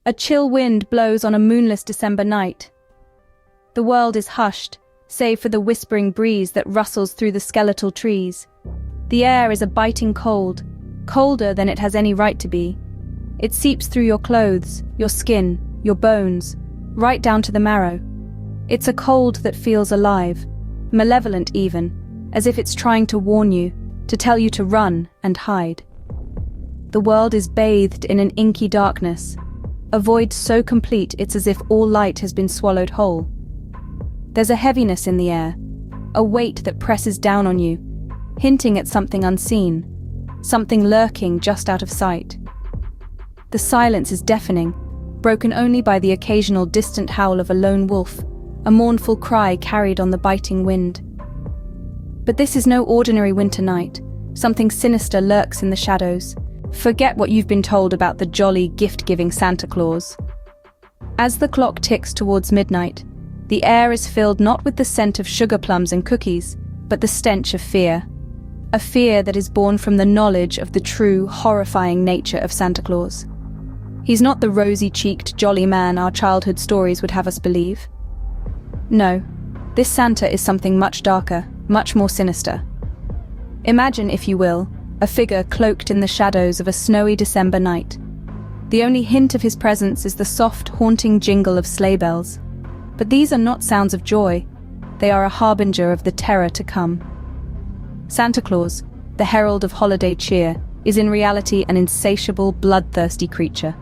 A chill wind blows on a moonless December night. The world is hushed, save for the whispering breeze that rustles through the skeletal trees. The air is a biting cold, colder than it has any right to be. It seeps through your clothes, your skin, your bones, right down to the marrow. It's a cold that feels alive, malevolent even, as if it's trying to warn you, to tell you to run and hide. The world is bathed in an inky darkness, a void so complete it's as if all light has been swallowed whole. There's a heaviness in the air, a weight that presses down on you, hinting at something unseen, something lurking just out of sight. The silence is deafening, broken only by the occasional distant howl of a lone wolf, a mournful cry carried on the biting wind. But this is no ordinary winter night. Something sinister lurks in the shadows. Forget what you've been told about the jolly, gift-giving Santa Claus. As the clock ticks towards midnight, the air is filled not with the scent of sugar plums and cookies, but the stench of fear. A fear that is born from the knowledge of the true, horrifying nature of Santa Claus. He's not the rosy-cheeked, jolly man our childhood stories would have us believe. No, this Santa is something much darker, much more sinister. Imagine, if you will, a figure cloaked in the shadows of a snowy December night. The only hint of his presence is the soft, haunting jingle of sleigh bells. But these are not sounds of joy. They are a harbinger of the terror to come. Santa Claus, the herald of holiday cheer, is in reality an insatiable, bloodthirsty creature.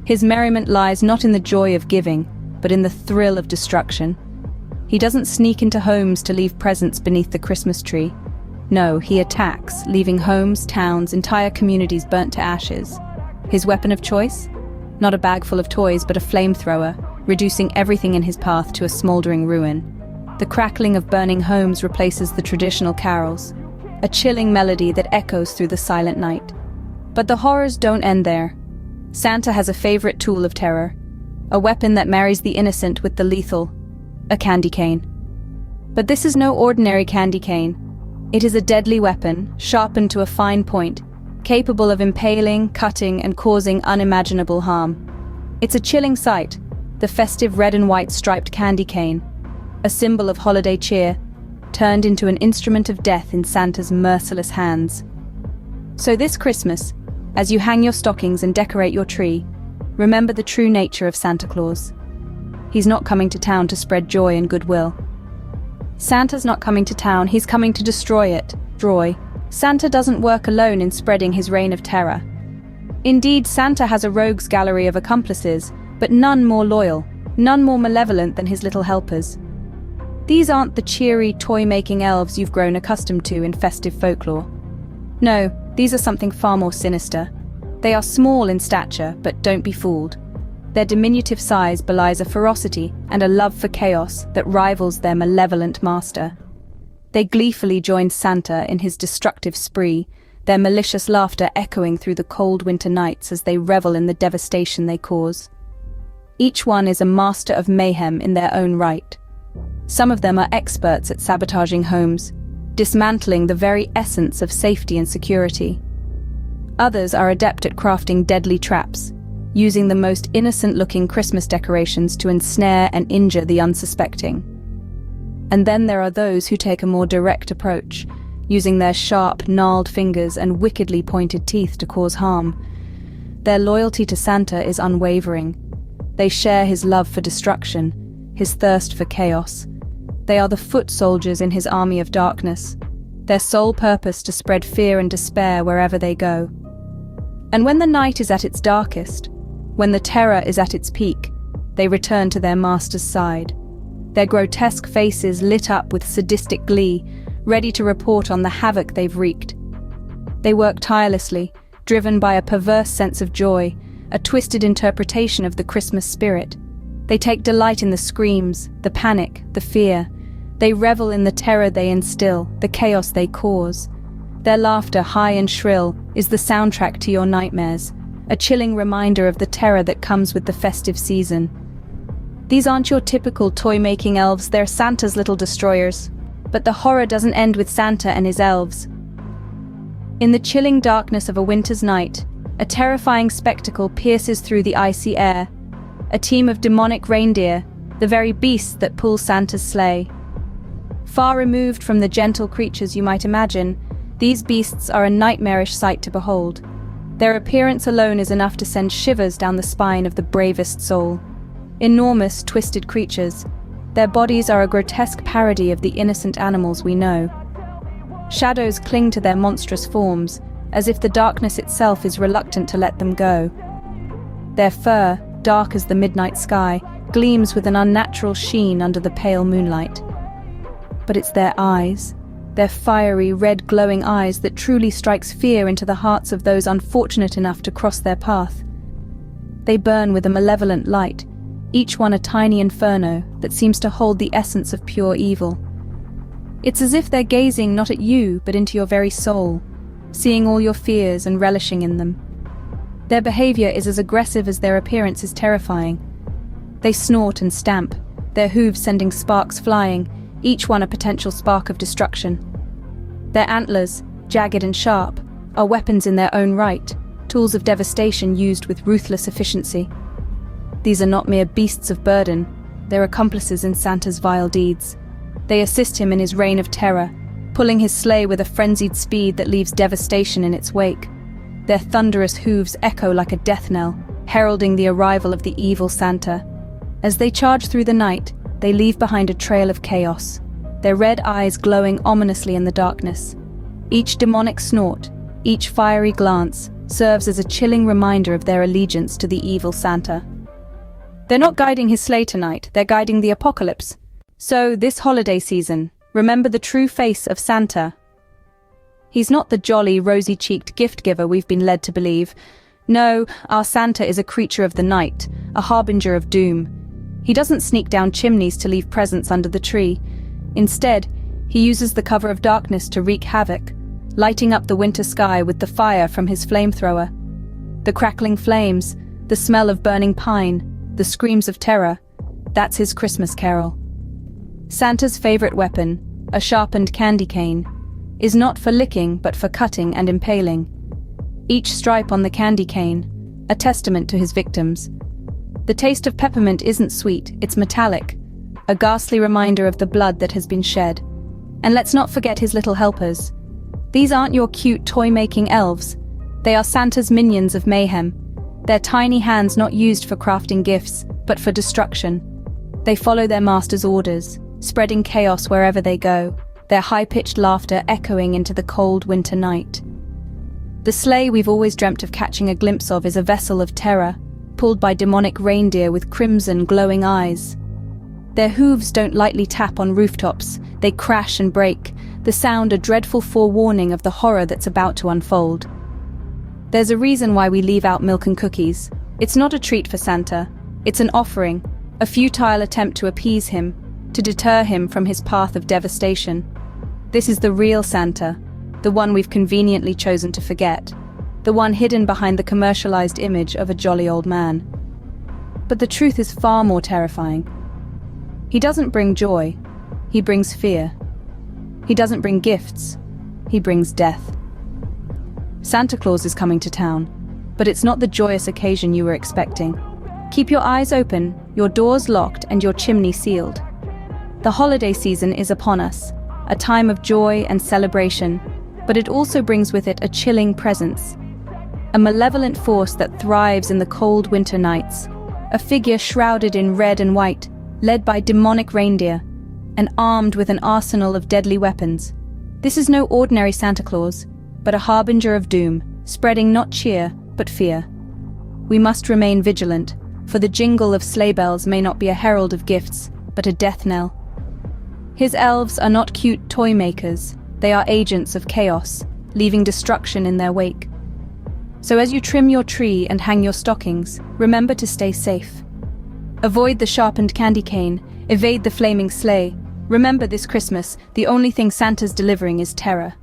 His merriment lies not in the joy of giving, but in the thrill of destruction. He doesn't sneak into homes to leave presents beneath the Christmas tree. No, he attacks, leaving homes, towns, entire communities burnt to ashes. His weapon of choice? Not a bag full of toys, but a flamethrower, reducing everything in his path to a smoldering ruin. The crackling of burning homes replaces the traditional carols, a chilling melody that echoes through the silent night. But the horrors don't end there. Santa has a favorite tool of terror, a weapon that marries the innocent with the lethal, a candy cane. But this is no ordinary candy cane. It is a deadly weapon, sharpened to a fine point, capable of impaling, cutting, and causing unimaginable harm. It's a chilling sight, the festive red and white striped candy cane, a symbol of holiday cheer, turned into an instrument of death in Santa's merciless hands. So this Christmas, as you hang your stockings and decorate your tree, remember the true nature of Santa Claus. He's not coming to town to spread joy and goodwill. Santa's not coming to town, he's coming to destroy it. Santa doesn't work alone in spreading his reign of terror. Indeed, Santa has a rogues gallery of accomplices, but none more loyal, none more malevolent than his little helpers. These aren't the cheery, toy-making elves you've grown accustomed to in festive folklore. No, these are something far more sinister. They are small in stature, but don't be fooled. Their diminutive size belies a ferocity and a love for chaos that rivals their malevolent master. They gleefully join Santa in his destructive spree, their malicious laughter echoing through the cold winter nights as they revel in the devastation they cause. Each one is a master of mayhem in their own right. Some of them are experts at sabotaging homes, dismantling the very essence of safety and security. Others are adept at crafting deadly traps, using the most innocent-looking Christmas decorations to ensnare and injure the unsuspecting. And then there are those who take a more direct approach, using their sharp, gnarled fingers and wickedly pointed teeth to cause harm. Their loyalty to Santa is unwavering. They share his love for destruction, his thirst for chaos. They are the foot soldiers in his army of darkness, their sole purpose to spread fear and despair wherever they go. And when the night is at its darkest, when the terror is at its peak, they return to their master's side. Their grotesque faces lit up with sadistic glee, ready to report on the havoc they've wreaked. They work tirelessly, driven by a perverse sense of joy, a twisted interpretation of the Christmas spirit. They take delight in the screams, the panic, the fear. They revel in the terror they instill, the chaos they cause. Their laughter, high and shrill, is the soundtrack to your nightmares, a chilling reminder of the terror that comes with the festive season. These aren't your typical toy-making elves, they're Santa's little destroyers. But the horror doesn't end with Santa and his elves. In the chilling darkness of a winter's night, a terrifying spectacle pierces through the icy air, a team of demonic reindeer, the very beasts that pull Santa's sleigh. Far removed from the gentle creatures you might imagine, these beasts are a nightmarish sight to behold. Their appearance alone is enough to send shivers down the spine of the bravest soul. Enormous, twisted creatures, their bodies are a grotesque parody of the innocent animals we know. Shadows cling to their monstrous forms, as if the darkness itself is reluctant to let them go. Their fur, dark as the midnight sky, gleams with an unnatural sheen under the pale moonlight. But it's their eyes, their fiery, red glowing eyes, that truly strikes fear into the hearts of those unfortunate enough to cross their path. They burn with a malevolent light, each one a tiny inferno that seems to hold the essence of pure evil. It's as if they're gazing not at you, but into your very soul, seeing all your fears and relishing in them. Their behavior is as aggressive as their appearance is terrifying. They snort and stamp, their hooves sending sparks flying, each one a potential spark of destruction. Their antlers, jagged and sharp, are weapons in their own right, tools of devastation used with ruthless efficiency. These are not mere beasts of burden, they're accomplices in Santa's vile deeds. They assist him in his reign of terror, pulling his sleigh with a frenzied speed that leaves devastation in its wake. Their thunderous hooves echo like a death knell, heralding the arrival of the evil Santa. As they charge through the night, they leave behind a trail of chaos, their red eyes glowing ominously in the darkness. Each demonic snort, each fiery glance, serves as a chilling reminder of their allegiance to the evil Santa. They're not guiding his sleigh tonight, they're guiding the apocalypse. So, this holiday season, remember the true face of Santa. He's not the jolly, rosy-cheeked gift-giver we've been led to believe. No, our Santa is a creature of the night, a harbinger of doom. He doesn't sneak down chimneys to leave presents under the tree. Instead, he uses the cover of darkness to wreak havoc, lighting up the winter sky with the fire from his flamethrower. The crackling flames, the smell of burning pine, the screams of terror, that's his Christmas carol. Santa's favorite weapon, a sharpened candy cane, is not for licking but for cutting and impaling. Each stripe on the candy cane, a testament to his victims. The taste of peppermint isn't sweet, it's metallic, a ghastly reminder of the blood that has been shed. And let's not forget his little helpers. These aren't your cute toy-making elves. They are Santa's minions of mayhem. Their tiny hands not used for crafting gifts, but for destruction. They follow their master's orders, spreading chaos wherever they go, their high-pitched laughter echoing into the cold winter night. The sleigh we've always dreamt of catching a glimpse of is a vessel of terror, pulled by demonic reindeer with crimson, glowing eyes. Their hooves don't lightly tap on rooftops, they crash and break, the sound a dreadful forewarning of the horror that's about to unfold. There's a reason why we leave out milk and cookies. It's not a treat for Santa, it's an offering, a futile attempt to appease him, to deter him from his path of devastation. This is the real Santa, the one we've conveniently chosen to forget, the one hidden behind the commercialized image of a jolly old man. But the truth is far more terrifying. He doesn't bring joy, he brings fear. He doesn't bring gifts, he brings death. Santa Claus is coming to town, but it's not the joyous occasion you were expecting. Keep your eyes open, your doors locked, and your chimney sealed. The holiday season is upon us, a time of joy and celebration, but it also brings with it a chilling presence. A malevolent force that thrives in the cold winter nights, a figure shrouded in red and white, led by demonic reindeer, and armed with an arsenal of deadly weapons. This is no ordinary Santa Claus, but a harbinger of doom, spreading not cheer, but fear. We must remain vigilant, for the jingle of sleigh bells may not be a herald of gifts, but a death knell. His elves are not cute toy makers, they are agents of chaos, leaving destruction in their wake. So as you trim your tree and hang your stockings, remember to stay safe. Avoid the sharpened candy cane, evade the flaming sleigh. Remember this Christmas, the only thing Santa's delivering is terror.